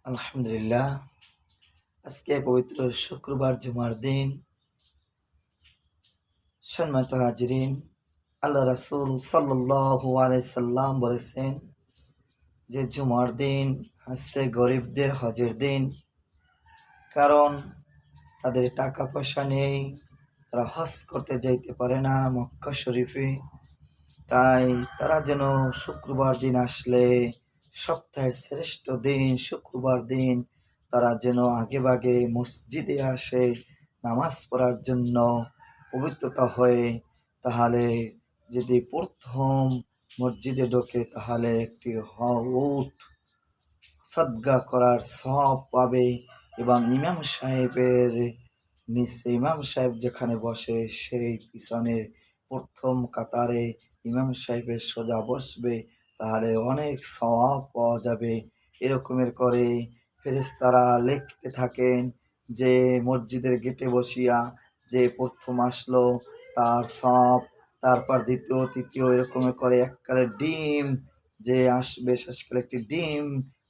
আলহামদুলিল্লাহ। আজকে পবিত্র শুক্রবার জুমার দিন। সম্মানিত হাজিরিন, আল্লাহ রাসূল সাল্লাল্লাহু আলাইহি সাল্লাম বলেছেন যে জুমার দিন হচ্ছে গরিবদের হজের দিন। কারণ তাদের টাকা পয়সা নেই, তারা হজ করতে যাইতে পারে না মক্কা শরীফে। তাই তারা যেন শুক্রবার দিন আসলে, সপ্তাহের শ্রেষ্ঠ দিন শুক্রবার দিন, তারা যেন আগেভাগে মসজিদে আসে নামাজ পড়ার জন্য পবিত্রতা হয়ে। তাহলে যদি প্রথম মসজিদে ঢোকে তাহলে একটি উট সদকা করার সওয়াব পাবে, এবং ইমাম সাহেবের নিচে ইমাম সাহেব যেখানে বসে সেই পিছনের প্রথম কাতারে ইমাম সাহেবের সোজা বসবে, তাহলে অনেক সওয়াব পাওয়া যাবে। এরকমের করে ফেরেশতারা লিখতে থাকেন যে মসজিদের গেটে বসিয়া যে প্রথম আসলো তার সওয়াব, তারপর দ্বিতীয় তৃতীয় এরকম করে এককালে ডিম যে আসবে শেষকালে একটি ডিম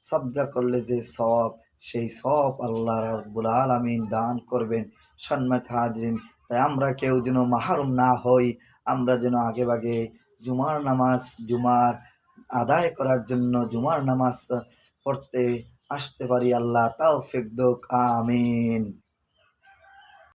সদকা করলে যে সওয়াব, সেই সওয়াব আল্লাহ রাব্বুল আলামিন দান করবেন। সম্মানিত হাজিরিন, তাই আমরা কেউ যেন মাহরুম না হই। আমরা যেন আগেভাগে জুমার আদায় করার জন্য জুমার নামাজ পড়তে আসতে পারি। আল্লাহ তৌফিক দিক। আমিন।